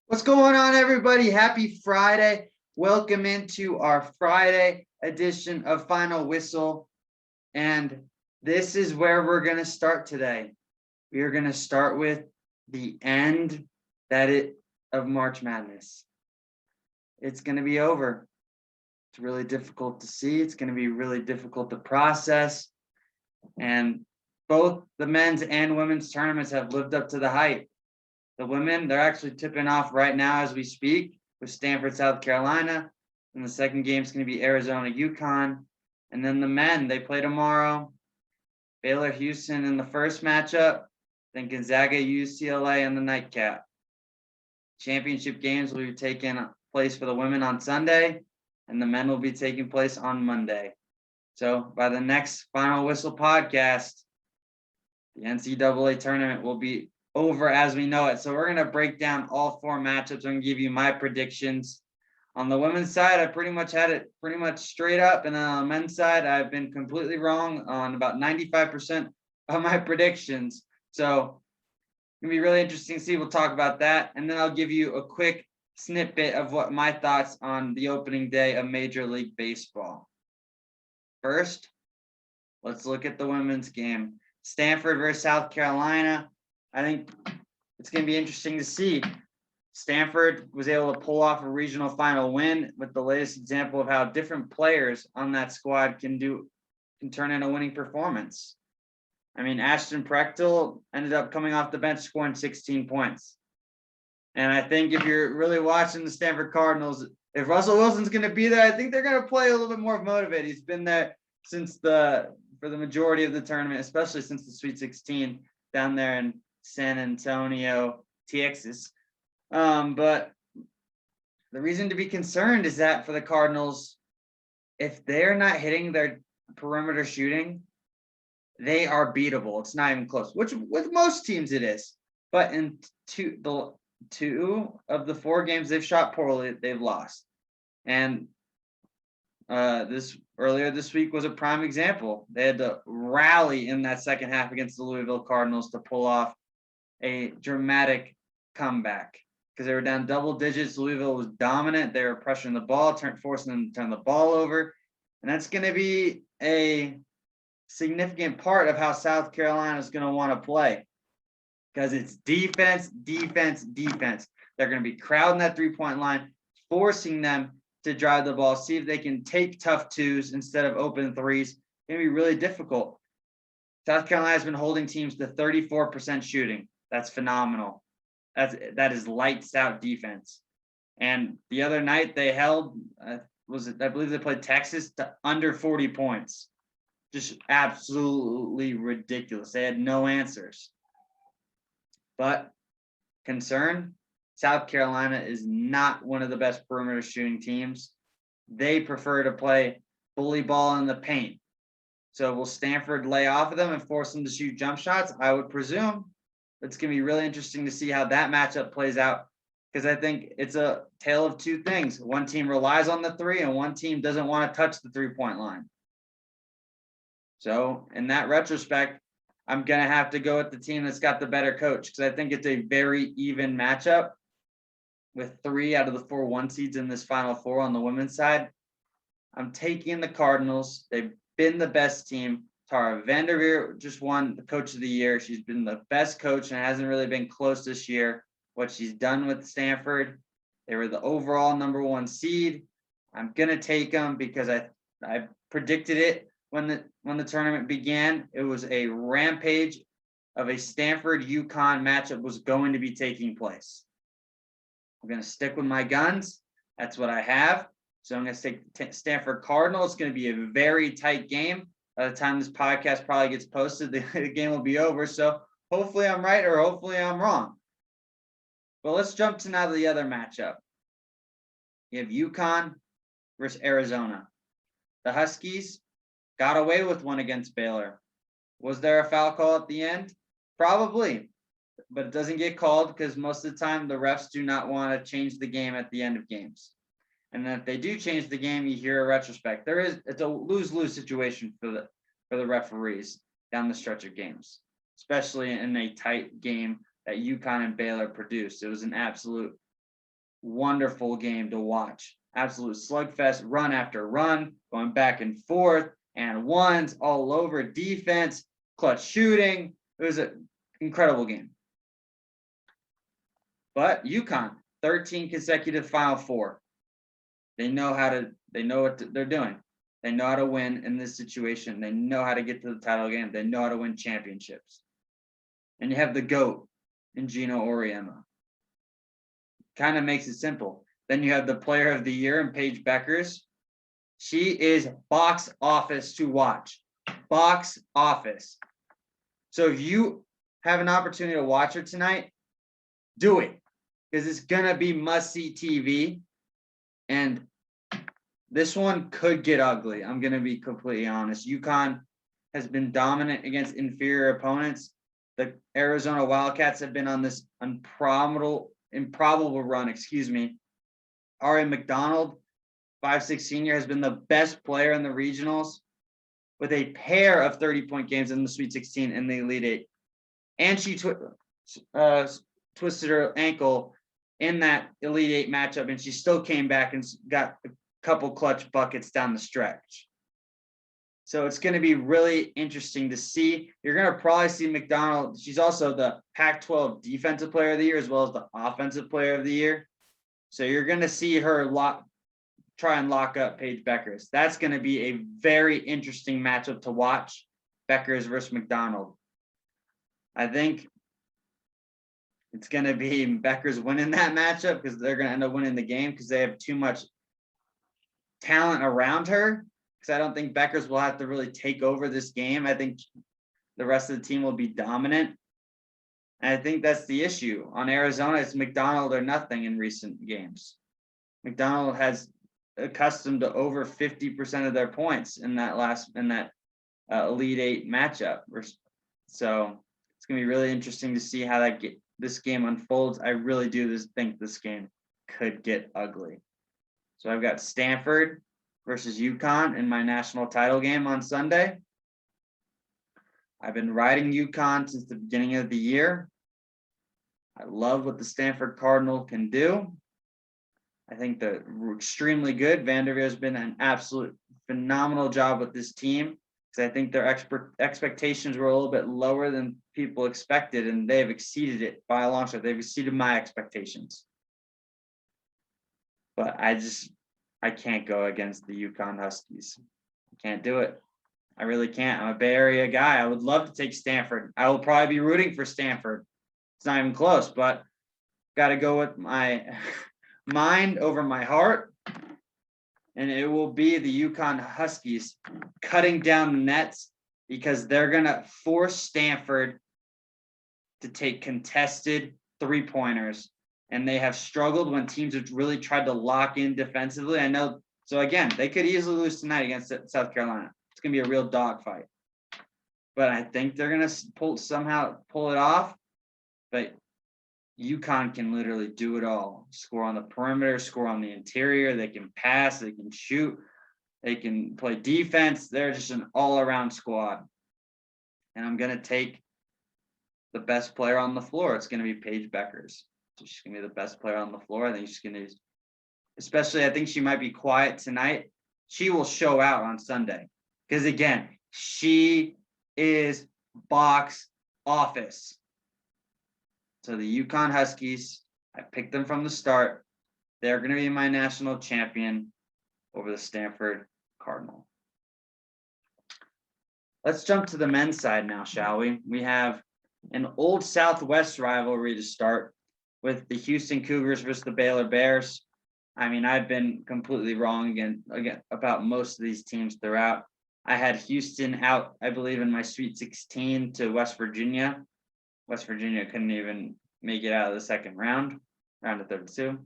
What's going on, everybody? Happy Friday. Welcome into our Friday edition of Final Whistle. And this is where we're going to start today. We are going to start with the end of March Madness. It's going to be over. It's really difficult to see. It's going to be really difficult to process. And both the men's and women's tournaments have lived up to the hype. The women, they're actually tipping off right now as we speak with Stanford, South Carolina. And the second game is going to be Arizona, Uconn. And then the men, they play tomorrow. Baylor, Houston in the first matchup. Then Gonzaga, UCLA in the nightcap. Championship games will be taking place for the women on Sunday, and the men will be taking place on Monday. So by the next Final Whistle podcast, the NCAA tournament will be over as we know it. So we're going to break down all four matchups. I'm going to give you my predictions. On the women's side, I pretty much had it pretty much straight up. And then on the men's side, I've been completely wrong on about 95% of my predictions. So it's going to be really interesting to see. We'll talk about that. And then I'll give you a quick snippet of what my thoughts on the opening day of Major League Baseball. First, let's look at the women's game. Stanford versus South Carolina. I think it's going to be interesting to see. Stanford was able to pull off a regional final win with the latest example of how different players on that squad can turn in a winning performance. I mean, Ashton Prechtel ended up coming off the bench scoring 16 points. And I think if you're really watching the Stanford Cardinals, if Russell Wilson's going to be there, I think they're going to play a little bit more motivated. He's been there for the majority of the tournament, especially since the Sweet 16 down there in San Antonio, Texas. But the reason to be concerned is that for the Cardinals, if they're not hitting their perimeter shooting, they are beatable. It's not even close, which with most teams it is. But in two of the four games they've shot poorly, they've lost. And earlier this week was a prime example. They had to rally in that second half against the Louisville Cardinals to pull off a dramatic comeback because they were down double digits. Louisville was dominant. They were pressuring the ball, forcing them to turn the ball over. And that's going to be a significant part of how South Carolina is going to want to play because it's defense, defense, defense. They're going to be crowding that three-point line, forcing them to drive the ball, see if they can take tough twos instead of open threes. It's going to be really difficult. South Carolina has been holding teams to 34% shooting. That's phenomenal. That is lights out defense. And the other night they held, I believe they played Texas to under 40 points. Just absolutely ridiculous. They had no answers. But concern, South Carolina is not one of the best perimeter shooting teams. They prefer to play bully ball in the paint. So will Stanford lay off of them and force them to shoot jump shots? I would presume. It's going to be really interesting to see how that matchup plays out because I think it's a tale of two things. One team relies on the three and one team doesn't want to touch the three-point line. So in that retrospect, I'm going to have to go with the team that's got the better coach because I think it's a very even matchup with 3 out of the 4 1 seeds in this Final Four on the women's side. I'm taking the Cardinals. They've been the best team. Tara Vanderveer just won the Coach of the Year. She's been the best coach and hasn't really been close this year. What she's done with Stanford, they were the overall number 1 seed. I'm going to take them because I predicted it when the tournament began. It was a rampage of a Stanford-Uconn matchup was going to be taking place. I'm going to stick with my guns. That's what I have. So I'm going to take Stanford Cardinal. It's going to be a very tight game. By the time this podcast probably gets posted, the game will be over. So hopefully I'm right or hopefully I'm wrong. But let's jump to now the other matchup. You have Uconn versus Arizona. The Huskies got away with one against Baylor. Was there a foul call at the end? Probably. But it doesn't get called because most of the time the refs do not want to change the game at the end of games. And then if they do change the game, you hear a retrospect. It's a lose-lose situation for the referees down the stretch of games, especially in a tight game that Uconn and Baylor produced. It was an absolute wonderful game to watch. Absolute slugfest, run after run, going back and forth, and ones all over defense, clutch shooting. It was an incredible game. But Uconn, 13 consecutive Final Four. They know what they're doing. They know how to win in this situation. They know how to get to the title game. They know how to win championships. And you have the GOAT in Gino Auriemma. Kind of makes it simple. Then you have the player of the year in Paige Beckers. She is box office to watch. Box office. So if you have an opportunity to watch her tonight, do it. Because it's going to be must-see TV. And this one could get ugly. I'm going to be completely honest. Uconn has been dominant against inferior opponents. The Arizona Wildcats have been on this improbable run, Ari McDonald, 5'6" senior, has been the best player in the regionals with a pair of 30-point games in the Sweet 16 and the Elite Eight. And she twisted her ankle in that Elite Eight matchup, and she still came back and got a couple clutch buckets down the stretch. So it's going to be really interesting to see. You're going to probably see McDonald. She's also the Pac-12 Defensive Player of the Year as well as the Offensive Player of the Year. So you're going to see her try and lock up Paige Beckers. That's going to be a very interesting matchup to watch, Beckers versus McDonald. I think it's going to be Beckers winning that matchup because they're going to end up winning the game because they have too much talent around her. Because I don't think Beckers will have to really take over this game. I think the rest of the team will be dominant. And I think that's the issue. On Arizona, it's McDonald or nothing in recent games. McDonald has accustomed to over 50% of their points in that Elite Eight matchup. So it's going to be really interesting to see how this game unfolds. I really do think this game could get ugly. So I've got Stanford versus Uconn in my national title game on Sunday. I've been riding Uconn since the beginning of the year. I love what the Stanford Cardinal can do. I think they're extremely good. Vanderveer's been an absolute phenomenal job with this team because I think their expectations were a little bit lower than people expected, and they've exceeded it by a long shot. They've exceeded my expectations. But I can't go against the Uconn Huskies. I can't do it. I really can't. I'm a Bay Area guy. I would love to take Stanford. I will probably be rooting for Stanford. It's not even close, but got to go with my mind over my heart. And it will be the Uconn Huskies cutting down the nets because they're going to force Stanford to take contested three-pointers. And they have struggled when teams have really tried to lock in defensively. I know. So, again, they could easily lose tonight against South Carolina. It's going to be a real dogfight. But I think they're going to somehow pull it off. But Uconn can literally do it all. Score on the perimeter, score on the interior. They can pass. They can shoot. They can play defense. They're just an all-around squad. And I'm going to take the best player on the floor. It's going to be Paige Beckers. So she's going to be the best player on the floor. I think she's going to, especially, I think she might be quiet tonight. She will show out on Sunday. Because, again, she is box office. So the Uconn Huskies, I picked them from the start. They're going to be my national champion over the Stanford Cardinal. Let's jump to the men's side now, shall we? We have an old Southwest rivalry to start with the Houston Cougars versus the Baylor Bears. I mean, I've been completely wrong again about most of these teams throughout. I had Houston out, I believe, in my Sweet 16 to West Virginia. West Virginia couldn't even make it out of the second round of 32.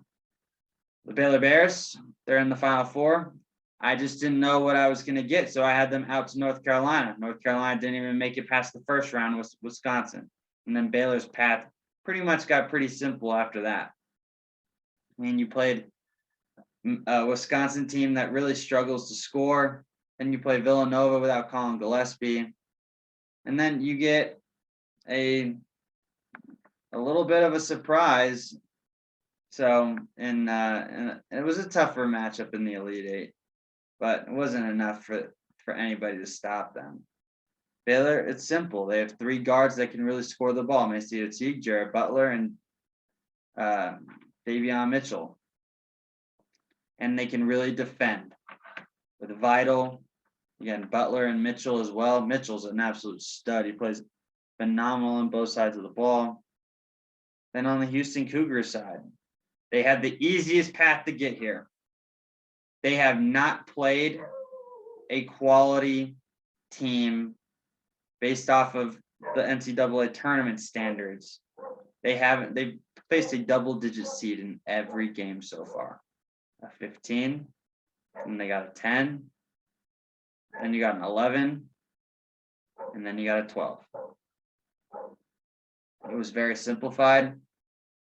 The Baylor Bears, they're in the Final Four. I just didn't know what I was going to get, so I had them out to North Carolina. North Carolina didn't even make it past the first round with Wisconsin. And then Baylor's path pretty much got pretty simple after that. I mean, you played a Wisconsin team that really struggles to score. Then you play Villanova without Colin Gillespie. And then you get a little bit of a surprise So, and it was a tougher matchup in the Elite Eight, but it wasn't enough for anybody to stop them. Baylor, it's simple. They have three guards that can really score the ball: Macy Teague, Jared Butler, and Davion Mitchell. And they can really defend with Vital. Again, Butler and Mitchell as well. Mitchell's an absolute stud. He plays phenomenal on both sides of the ball. Then on the Houston Cougars side, they had the easiest path to get here. They have not played a quality team based off of the NCAA tournament standards. They've faced a double-digit seed in every game so far. A 15, and they got a 10, then you got an 11, and then you got a 12. It was very simplified.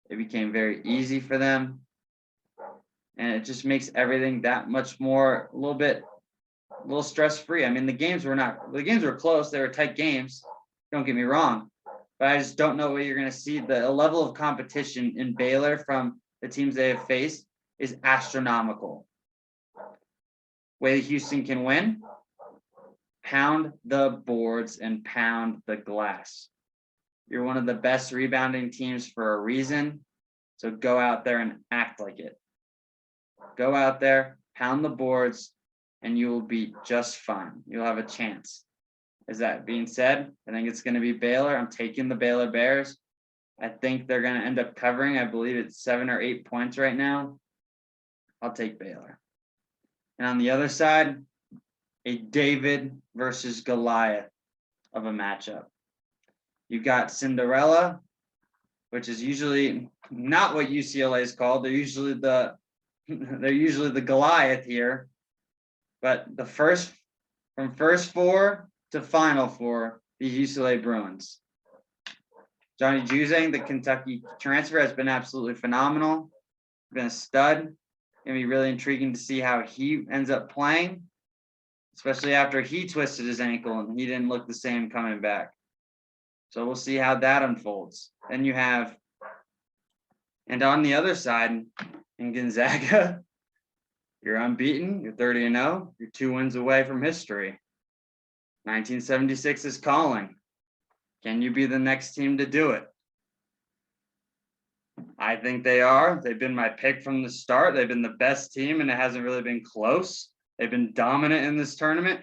It became very easy for them. And it just makes everything that much more, a little stress-free. I mean, the games were close. They were tight games. Don't get me wrong. But I just don't know what you're going to see. The level of competition in Baylor from the teams they have faced is astronomical. Way Houston can win, pound the boards and pound the glass. You're one of the best rebounding teams for a reason. So go out there and act like it. Go out there, pound the boards, and you will be just fine. You'll have a chance. As that being said, I think it's going to be Baylor. I'm taking the Baylor Bears. I think they're going to end up covering. I believe it's 7 or 8 points right now. I'll take Baylor. And on the other side, a David versus Goliath of a matchup. You've got Cinderella, which is usually not what UCLA is called. They're usually the Goliath here. But from first four to final four, the UCLA Bruins. Johnny Juzang, the Kentucky transfer, has been absolutely phenomenal. Been a stud. Gonna be really intriguing to see how he ends up playing, especially after he twisted his ankle and he didn't look the same coming back. So we'll see how that unfolds. Then you have, and on the other side, in Gonzaga, you're unbeaten, you're 30-0, you're 2 wins away from history. 1976 is calling. Can you be the next team to do it? I think they are. They've been my pick from the start. They've been the best team, and it hasn't really been close. They've been dominant in this tournament.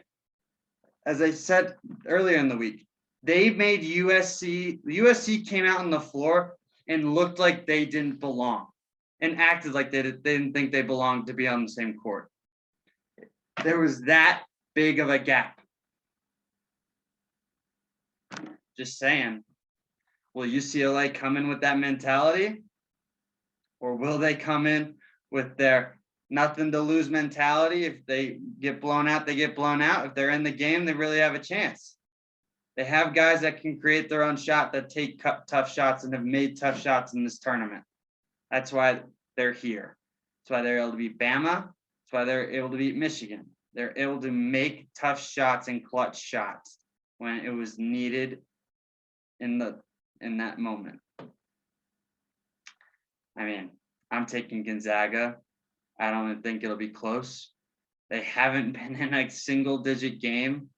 As I said earlier in the week, they made USC came out on the floor and looked like they didn't belong and acted like they didn't think they belonged to be on the same court. There was that big of a gap. Just saying. Will UCLA come in with that mentality? Or will they come in with their nothing to lose mentality? If they get blown out, they get blown out. If they're in the game, they really have a chance. They have guys that can create their own shot, that take tough shots and have made tough shots in this tournament. That's why they're here. That's why they're able to beat Bama. That's why they're able to beat Michigan. They're able to make tough shots and clutch shots when it was needed in that moment. I mean, I'm taking Gonzaga. I don't think it'll be close. They haven't been in a single-digit game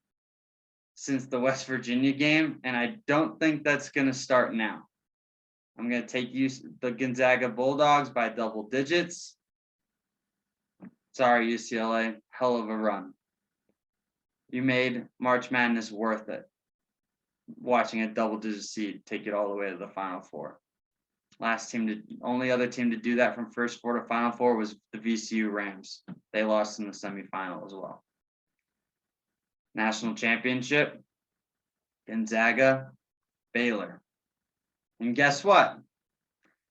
since the West Virginia game, and I don't think that's going to start now. I'm going to take the Gonzaga Bulldogs by double digits. Sorry, UCLA, hell of a run. You made March Madness worth it. Watching a double-digit seed take it all the way to the Final Four. Only other team to do that from first four to Final Four was the VCU Rams. They lost in the semifinal as well. National championship, Gonzaga, Baylor. And guess what?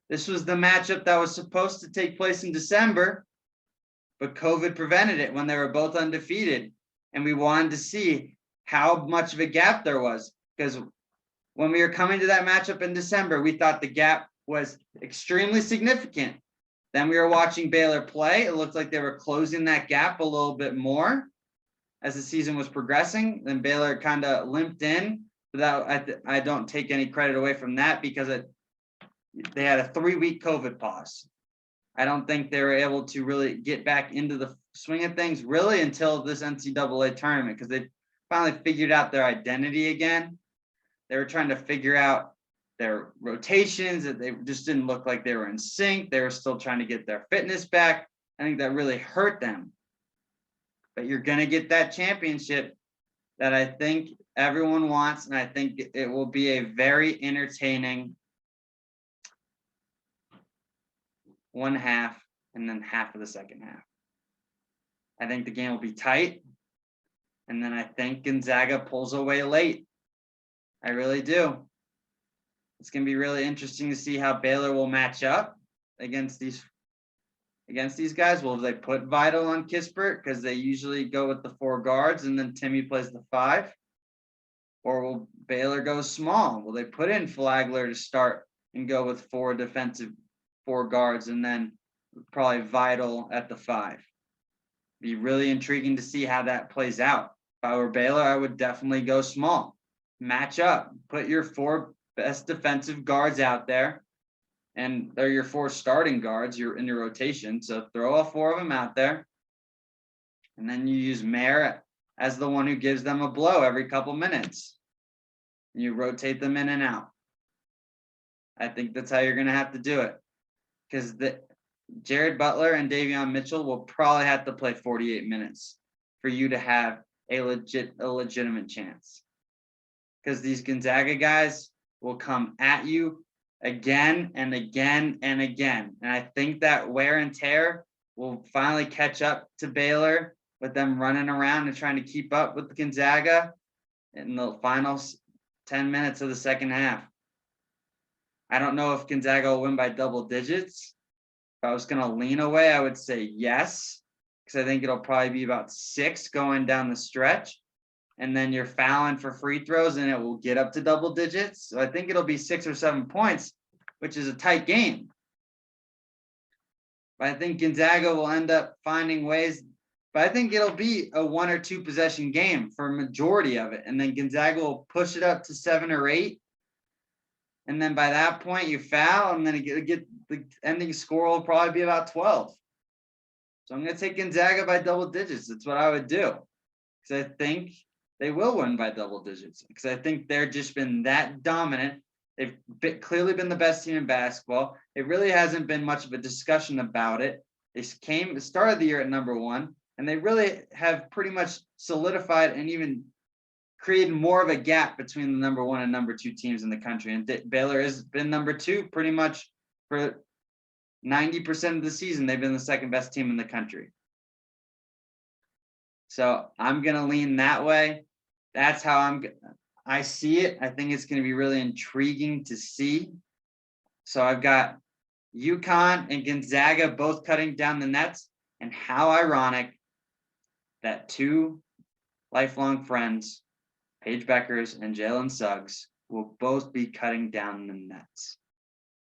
This was the matchup that was supposed to take place in December, but COVID prevented it when they were both undefeated. And we wanted to see how much of a gap there was, because when we were coming to that matchup in December, we thought the gap was extremely significant. Then we were watching Baylor play. It looked like they were closing that gap a little bit more as the season was progressing. Then Baylor kind of limped in. I don't take any credit away from that because they had a 3-week COVID pause. I don't think they were able to really get back into the swing of things really until this NCAA tournament, because they finally figured out their identity again. They were trying to figure out their rotations, that they just didn't look like they were in sync. They were still trying to get their fitness back. I think that really hurt them. But you're going to get that championship that I think everyone wants, and I think it will be a very entertaining one half and then half of the second half. I think the game will be tight, and then I think Gonzaga pulls away late. I really do. It's going to be really interesting to see how Baylor will match up against these guys. Will they put Vital on Kispert, because they usually go with the 4 guards and then Timmy plays the 5? Or will Baylor go small? Will they put in Flagler to start and go with 4 guards and then probably Vital at the 5? Be really intriguing to see how that plays out. If I were Baylor, I would definitely go small. Match up. Put your 4 best defensive guards out there, and they're your 4 starting guards. You're in your rotation, so throw all 4 of them out there, and then you use Mayer as the one who gives them a blow every couple minutes. And you rotate them in and out. I think that's how you're going to have to do it, because Jared Butler and Davion Mitchell will probably have to play 48 minutes for you to have a legitimate chance, because these Gonzaga guys will come at you again and again and again. And I think that wear and tear will finally catch up to Baylor with them running around and trying to keep up with Gonzaga in the final 10 minutes of the second half. I don't know if Gonzaga will win by double digits. If I was going to lean away, I would say yes, because I think it'll probably be about 6 going down the stretch. And then you're fouling for free throws, and it will get up to double digits. So I think it'll be 6 or 7 points, which is a tight game. But I think Gonzaga will end up finding ways. But I think it'll be a 1 or 2 possession game for a majority of it. And then Gonzaga will push it up to 7 or 8. And then by that point, you foul, and then the ending score will probably be about 12. So I'm going to take Gonzaga by double digits. That's what I would do, because I think they will win by double digits, because I think they've just been that dominant. They've clearly been the best team in basketball. It really hasn't been much of a discussion about it. They started the year at number 1, and they really have pretty much solidified and even created more of a gap between the number 1 and number 2 teams in the country. And Baylor has been number 2 pretty much for 90% of the season. They've been the second best team in the country. So I'm going to lean that way. That's how I see it. I think it's going to be really intriguing to see. So I've got Uconn and Gonzaga both cutting down the nets. And how ironic that 2 lifelong friends, Paige Beckers and Jalen Suggs, will both be cutting down the nets.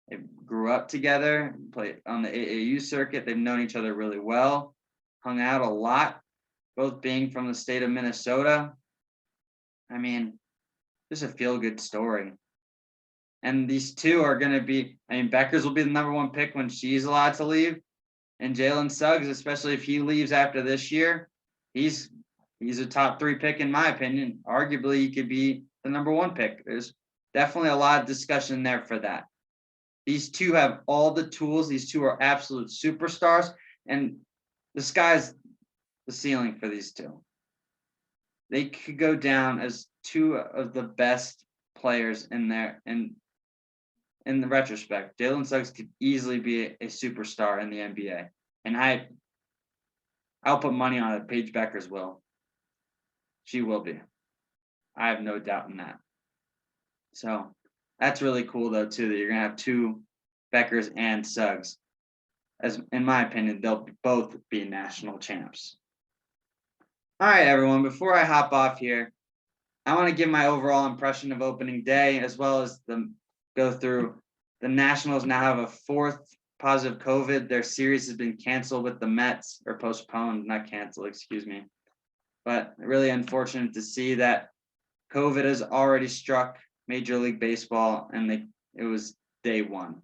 They grew up together, played on the AAU circuit. They've known each other really well, hung out a lot, both being from the state of Minnesota. I mean, just a feel-good story. And these 2 are going to be, Beckers will be the number 1 pick when she's allowed to leave. And Jalen Suggs, especially if he leaves after this year, he's a top 3 pick in my opinion. Arguably, he could be the number 1 pick. There's definitely a lot of discussion there for that. These 2 have all the tools. These 2 are absolute superstars, and the sky's the ceiling for these 2. They could go down as 2 of the best players in there. And in the retrospect, Jalen Suggs could easily be a superstar in the NBA. And I'll put money on it. Paige Beckers will. She will be. I have no doubt in that. So that's really cool, though, too, that you're going to have 2 Beckers and Suggs. As in my opinion, they'll both be national champs. All right, everyone, before I hop off here, I want to give my overall impression of opening day, as well as go through the Nationals now have a 4th positive COVID. Their series has been canceled with the Mets, or postponed, not canceled, excuse me. But really unfortunate to see that COVID has already struck Major League Baseball, and it was day 1.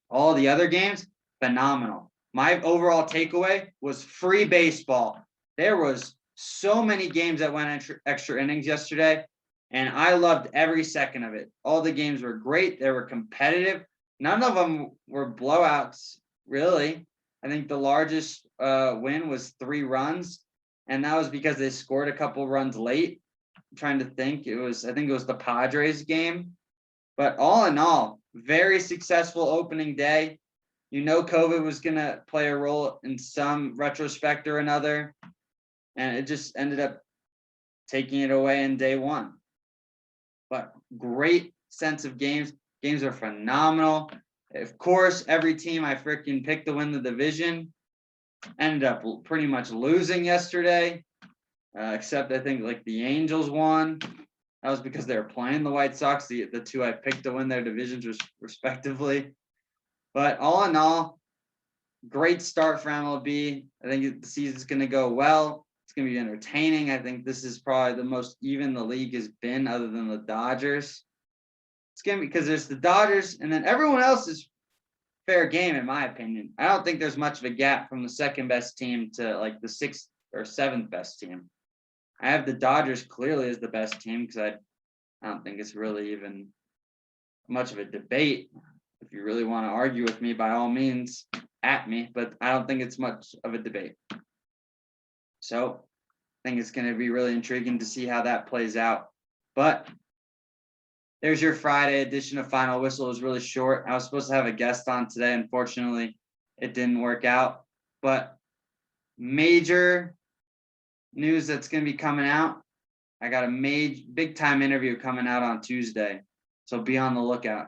All the other games phenomenal. My overall takeaway was free baseball. There was so many games that went extra innings yesterday, and I loved every second of it. All the games were great. They were competitive. None of them were blowouts, really. I think the largest win was 3 runs, and that was because they scored a couple runs late. I'm trying to think. I think it was the Padres game. But all in all, very successful opening day. COVID was going to play a role in some retrospect or another, and it just ended up taking it away in day one. But great sense of games. Games are phenomenal. Of course, every team I freaking picked to win the division ended up pretty much losing yesterday, except I think like the Angels won. That was because they were playing the White Sox, the two I picked to win their divisions respectively. But all in all, great start for MLB. I think the season's going to go well. It's going to be entertaining. I think this is probably the most even the league has been other than the Dodgers. It's going to be because there's the Dodgers and then everyone else is fair game, in my opinion. I don't think there's much of a gap from the second best team to like the 6th or 7th best team. I have the Dodgers clearly as the best team because I don't think it's really even much of a debate. If you really want to argue with me, by all means, at me, but I don't think it's much of a debate. So I think it's going to be really intriguing to see how that plays out. But there's your Friday edition of Final Whistle. It was really short. I was supposed to have a guest on today. Unfortunately, it didn't work out. But major news that's going to be coming out. I got a big time interview coming out on Tuesday. So be on the lookout.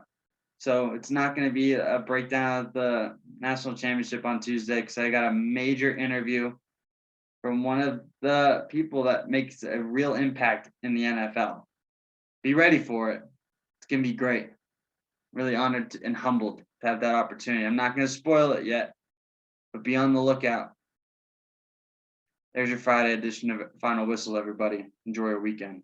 So it's not going to be a breakdown of the national championship on Tuesday because I got a major interview from one of the people that makes a real impact in the NFL. Be ready for it. It's going to be great. Really honored and humbled to have that opportunity. I'm not going to spoil it yet, but be on the lookout. There's your Friday edition of Final Whistle, everybody. Enjoy your weekend.